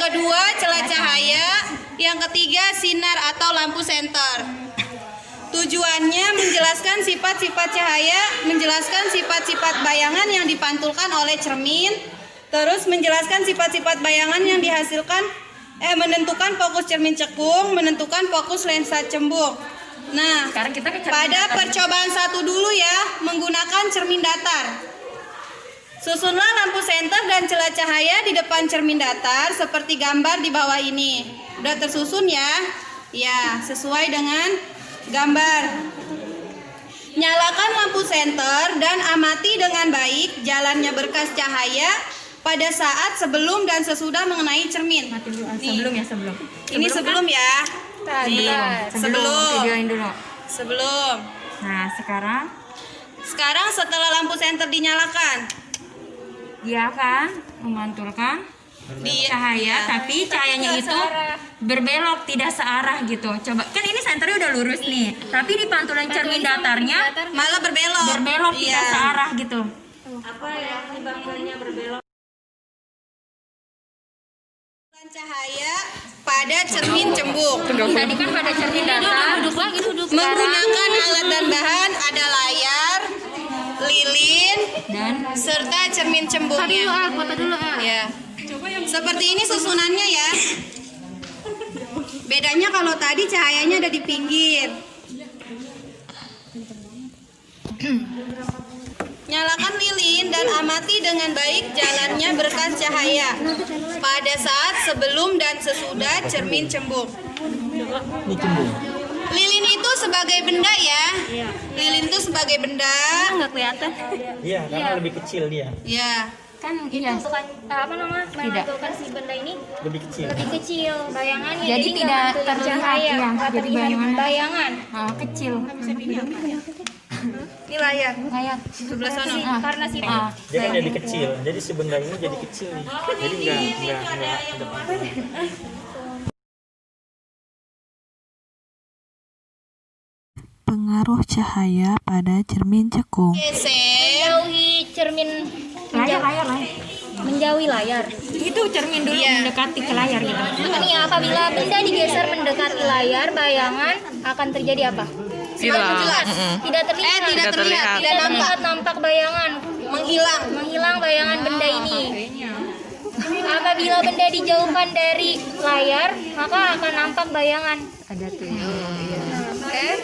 kedua celah cahaya, yang ketiga sinar atau lampu senter. Tujuannya menjelaskan sifat-sifat cahaya, menjelaskan sifat-sifat bayangan yang dipantulkan oleh cermin, terus menjelaskan sifat-sifat bayangan yang dihasilkan, menentukan fokus cermin cekung, menentukan fokus lensa cembung. Nah, Sekarang kita ke pada percobaan satu dulu ya, menggunakan cermin datar. Susunlah lampu senter dan celah cahaya di depan cermin datar seperti gambar di bawah ini. Udah tersusun ya? Ya, sesuai dengan gambar. Nyalakan lampu senter dan amati dengan baik jalannya berkas cahaya pada saat sebelum dan sesudah mengenai cermin. Sebelum ya, sebelum. Ini sebelum ya. Nih, sebelum. Videoin dulu. Sebelum. Nah, sekarang Setelah lampu senter dinyalakan, dia akan memantulkan cahaya, tapi cahayanya itu berbelok, tidak searah gitu. Coba, kan ini senternya udah lurus nih, tapi di pantulan cermin datarnya malah berbelok. tidak searah gitu. Apa yang menyebabkannya berbelok? Cahaya pada cermin cembung. Tadi kan pada cermin datar Menggunakan alat dan bahan ada layar, lilin, dan serta cermin cembungnya. Foto dulu Ya. Seperti ini susunannya ya. Bedanya kalau tadi cahayanya ada di pinggir. Nyalakan lilin dan amati dengan baik jalannya berkas cahaya pada saat sebelum dan sesudah cermin cembung. Ini cembung. Lilin itu sebagai benda ya. Lilin itu sebagai benda. nggak kelihatan. Iya, karena lebih kecil dia. Ya. kan iya. Bukan apa nama memantulkan si benda ini Lebih kecil. lebih kecil bayangannya. Jadi nggak tidak mantulin terlihat, cahaya, ya. nggak Jadi terlihat bayangannya- bayangan. Kecil. Ini layar. Kayak Sebelah sana. Karena si Dia kan jadi kecil. Jadi si benda ini jadi kecil nih. Jadi enggak ada pantulan. Pengaruh cahaya pada cermin cekung. Geser. menjauhi cermin, layar. menjauhi layar. Itu cermin dulu Iya. mendekati ke layar gitu. Ini apabila benda digeser mendekati layar, bayangan akan terjadi apa? Semakin jelas. Tidak terlihat. Tidak terlihat. Tidak Tidak nampak. nampak bayangan. Menghilang. Bayangan benda ini. Apabila benda dijauhkan dari layar, maka akan nampak bayangan Ada tuh.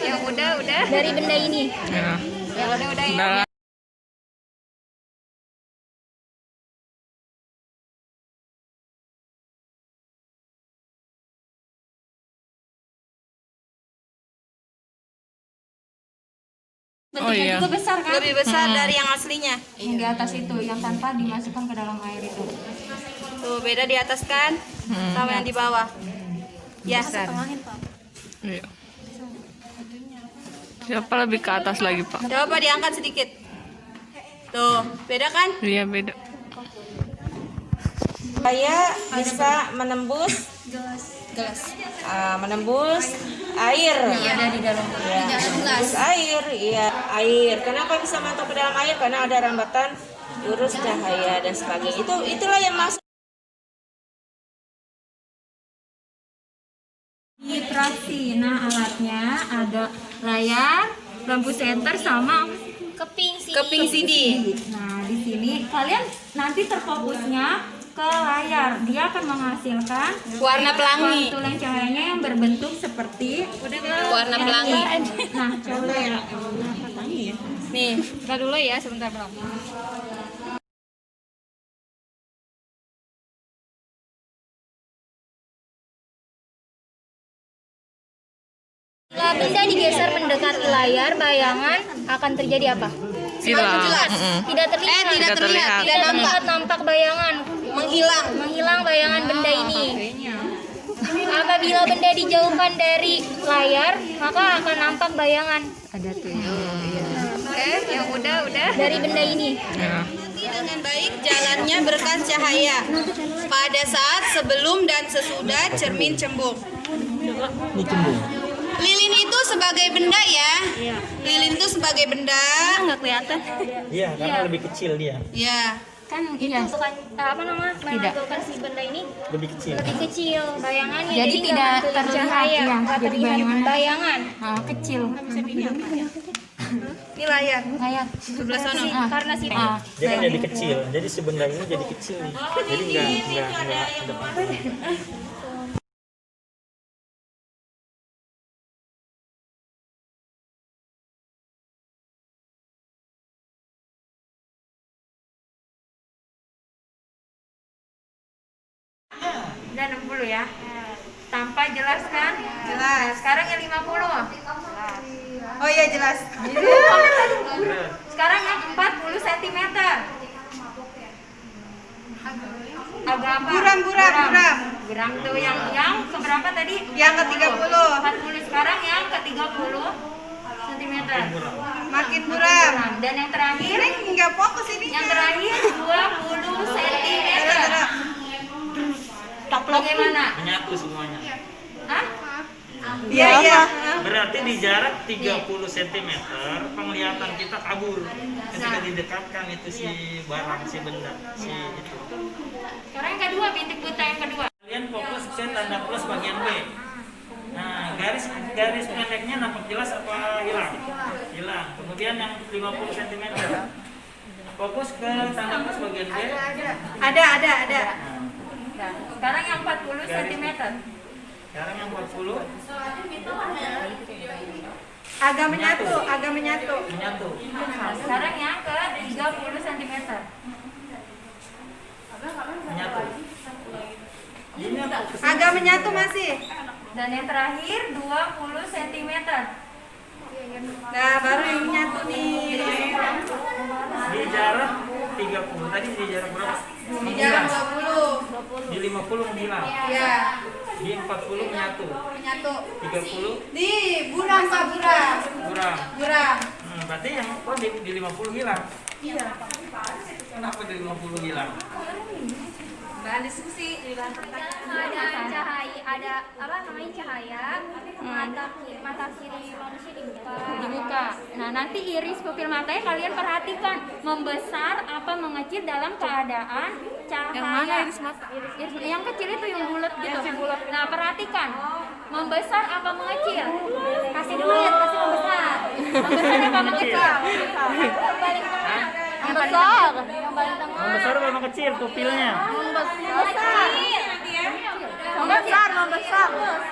Yang udah. dari benda ini. Yang udah ya. Bentuknya juga besar kan? Lebih besar dari yang aslinya. Yang di atas itu, yang tanpa dimasukkan ke dalam air itu. Tuh beda di atas kan, sama yang di bawah. Ya. Iya. Siapa lebih ke atas lagi, Pak? Coba diangkat sedikit. Tuh, beda kan? Iya, beda. Supaya bisa menembus Gelas. menembus air. Ada di dalam. Ya, menembus air, iya air. Kenapa bisa masuk ke dalam air? Karena ada rambatan lurus cahaya dan sebagainya. Itulah yang masuk. Traksi. Nah, alatnya ada layar, lampu senter sama Keping CD. Nah, di sini kalian nanti terfokusnya ke layar. Dia akan menghasilkan Warna pelangi. pantulan cahayanya yang berbentuk seperti Warna pelangi. Nah, coba ya. Nih, Buka dulu ya sebentar Bang. Bila benda digeser mendekati layar, bayangan akan terjadi apa? Hilang. jelas. Tidak terlihat. Tidak terlihat. Tidak nampak. Tidak nampak bayangan. Menghilang bayangan benda ini. Apabila benda dijauhkan dari layar, maka akan nampak bayangan Ada tuh. Yang udah. dari benda ini. Ya. Dengan baik jalannya berkas cahaya pada saat sebelum dan sesudah cermin cembung. Ini cembung. Lilin itu sebagai benda ya. Lilin itu sebagai benda. Nggak kelihatan. Iya, karena lebih kecil dia. Ya. Kan iya. Bukan apa namanya memantulkan si benda ini Lebih kecil. lebih kecil bayangannya. Jadi nggak tidak mantulin terlihat, cahaya, ya, nggak jadi terlihat bayangannya. bayangan. Kecil. Ini layar. Kayak Sebelah sana. Karena si Dia kan jadi kecil. Jadi si benda ini jadi kecil nih. Jadi nggak ada pantulan. udah 60 ya. Tanpa jelas kan? Jelas. Sekarang yang 50. Oh iya jelas. Sekarang yang 40 cm. Agak apa? Buram. Buram tuh yang keberapa tadi? Yang ke-30. 40. Sekarang yang ke-30 cm. Makin buram. Dan yang terakhir, Ini nggak fokus ini. yang terakhir 20 cm. Bagaimana? Menyatu semuanya. Hah? Iya. Berarti di jarak 30 cm penglihatan kita kabur. Ketika didekatkan itu si barang, si benda, si itu. Sekarang yang kedua, bintik buta yang kedua. Kalian fokus ke tanda plus bagian B. Nah, garis pendeknya nampak jelas apa hilang? Hilang. Kemudian yang 50 cm. Fokus ke tanda plus bagian B. Ada. Sekarang yang 40 cm. Sekarang yang 40 Agak menyatu. menyatu. Sekarang yang ke 30 cm. Menyatu. Ini apa? Agak menyatu masih. Dan yang terakhir 20 cm. Nah, baru yang menyatu nih. Di jarak 30. Tadi di jarak berapa? Di jarak 20. Di 50 menghilang. Ya, Di 40 menyatu. menyatu. 30 Di buram Pak, buram. kurang. Berarti yang di 50 hilang. Iya. Kenapa di 50 hilang? Bahan diskusi. ada cahaya, ada apa namanya cahaya, mata kiri manusia Dibuka. Nah, nanti iris pupil matanya kalian perhatikan membesar apa mengecil dalam keadaan cahaya. Yang mana iris mata? Iris yang kecil itu yang bulat gitu. Nah, perhatikan. Membesar apa mengecil? kasih duit, kasih membesar. Membesar apa mengecil? Yang paling tengah, Membesar. yang paling tengah. Membesar apa mengecil pupilnya? Membesar.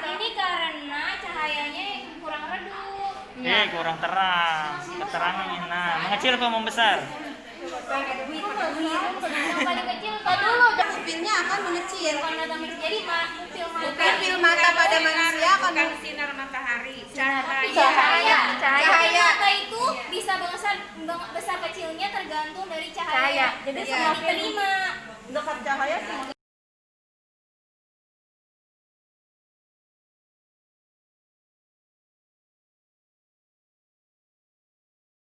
Ini karena cahayanya kurang redup. Kurang terang. Keterangannya. Nah, mengecil apa membesar? Yang paling kecil dulu. Pupilnya akan mengecil. Jadi Pupil mata pada manusia akan sinar matahari. cahaya. Cahaya. Itu bisa besar kecilnya tergantung dari cahaya. Jadi semua diterima. dekat cahaya semua.